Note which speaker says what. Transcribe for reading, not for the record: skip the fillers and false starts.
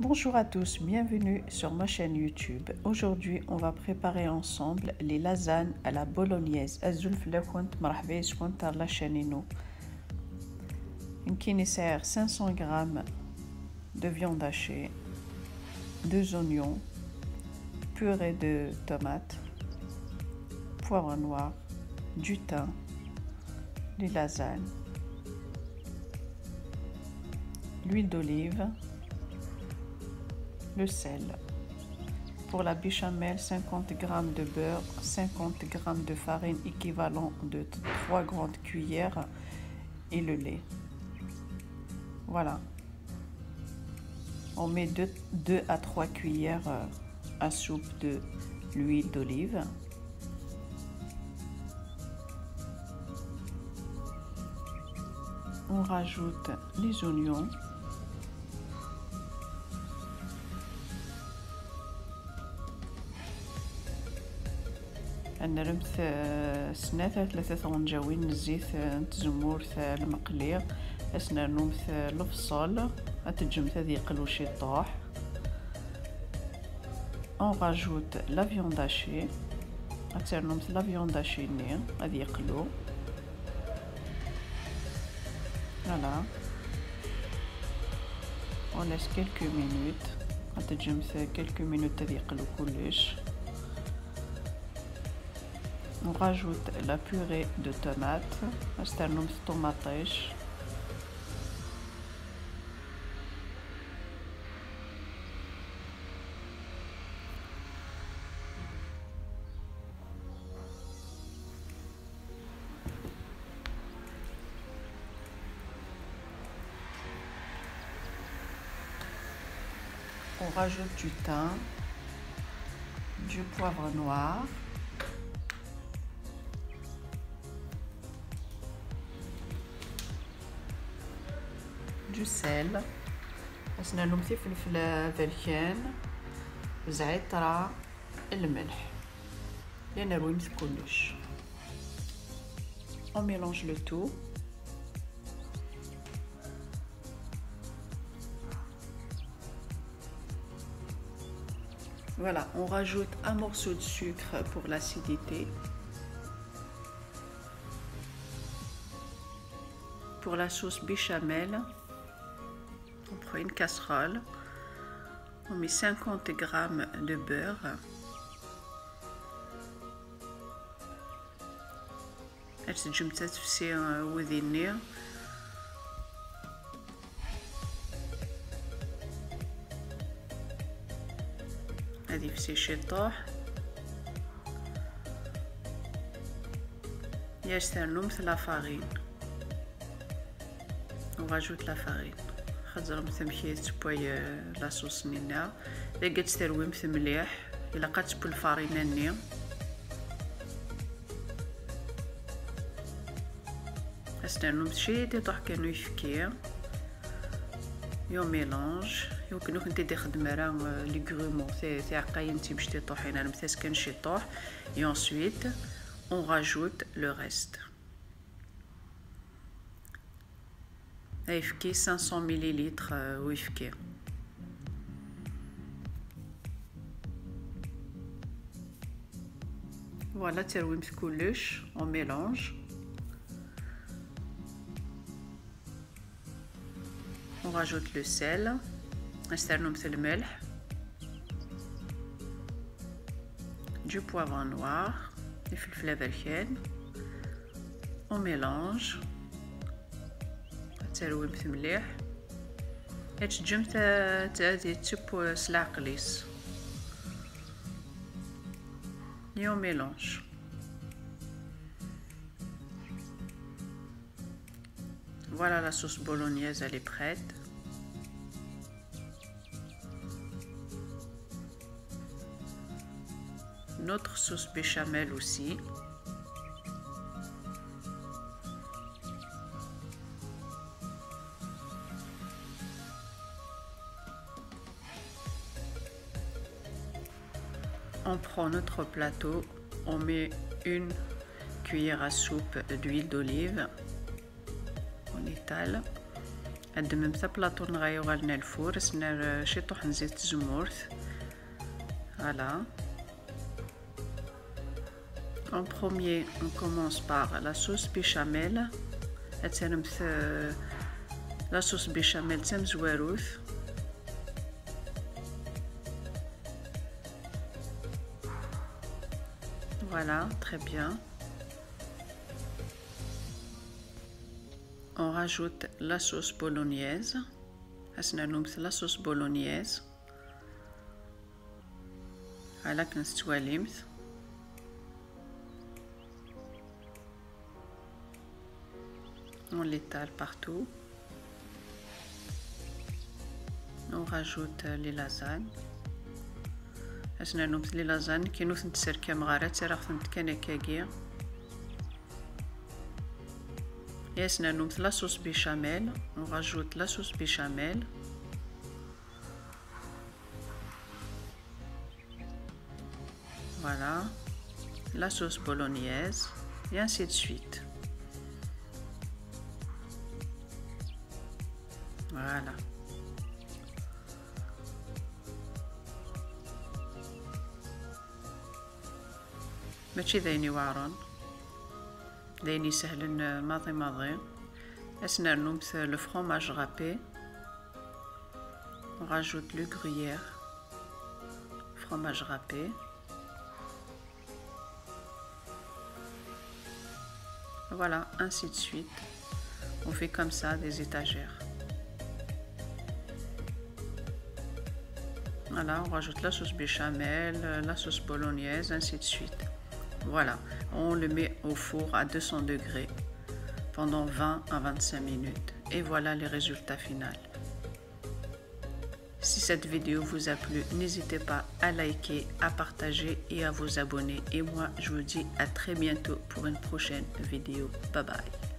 Speaker 1: Bonjour à tous, bienvenue sur ma chaîne YouTube. Aujourd'hui, on va préparer ensemble les lasagnes à la bolognaise. أزول لكم مرحبا بكم على la chaîne. Une sert 500 g de viande hachée, 2 oignons, purée de tomates, poivre noir, du thym, les lasagnes, l'huile d'olive, le sel. Pour la béchamel, 50 g de beurre, 50 g de farine équivalent de 3 grandes cuillères et le lait. Voilà. On met 2 à 3 cuillères à soupe de l'huile d'olive. On rajoute les oignons. نرمث سنة 3 غنجاوين الزيت تزمور المقلي اسنا نومث الفصل اتجمث ذي قلوش يطوح. On rajoute la viande hachée. نومث la viande hachée ني هذي يقلو. Voilà. On laisse quelques minutes. اتجمث quelques minutes هذي يقلو كلش. On rajoute la purée de tomates, استرنم tomates. On rajoute du thym, du poivre noir, du sel. اسنا نمثي فلفل ذركان زعترة الملح لأن نرويمث كلش. On mélange le tout. Voilà, on rajoute un morceau de sucre pour l'acidité. Pour la sauce béchamel, on prend une casserole, on met 50 g de beurre, تجمتات في وذيني هذه في شطوح يسترنم مثل لا فارين. On rajoute la farine. خزر مثمكي تبوي لا صوص نينا إلا قد تروي مثل مليح إلا قد تبو الفارينة ني استنو مشي تطيح كانو يفكي يو ميلانج يمكن كنتي تخدم راه لي غرومون تاع عقاين تي باش تطيحين انا مثلا كان شي طوح et ensuite on rajoute le reste. يفكي 500 مليلتر ويفكي. فوالا ترويمت كلش اون ميلانج. On rajoute le sel, نسترنمث الملح, du poivre noir, الفلفل البركان. On mélange. ترويمث مليح تجمت تادي تشبو سلاقليس يو ميلانج. Voilà, la sauce bolognaise, elle est prête. Notre sauce béchamel aussi. On prend notre plateau, on met une cuillère à soupe d'huile d'olive, on étale, قدم مثل بلاطو نغيروا لنا الفور سنر شي طحن زيت زمورث. Voilà. En premier, on commence par la sauce béchamel. La sauce béchamel تمزواروث. Voilà, très bien. On rajoute la sauce bolognaise. La sauce bolognaise. على كنستواليمت. On l'étale partout. On rajoute les lasagnes. Les lasagnes qui nous sont كمغارات راخذت كنكاكيا. La sauce béchamel. On rajoute la sauce béchamel. Voilà, la sauce bolognaise et ainsi de suite. Voilà. ماشي ذيني واعرون، ذيني سهل ماضي. أسنا نمث le fromage râpé. On rajoute le gruyère, fromage râpé. Voilà, ainsi de suite. On fait comme ça des étagères. Voilà, on rajoute la sauce béchamel, la sauce bolognaise, ainsi de suite. Voilà, on le met au four à 200 degrés pendant 20 à 25 minutes. Et voilà les résultats finaux. Si cette vidéo vous a plu, n'hésitez pas à liker, à partager et à vous abonner. Et moi, je vous dis à très bientôt pour une prochaine vidéo. Bye bye.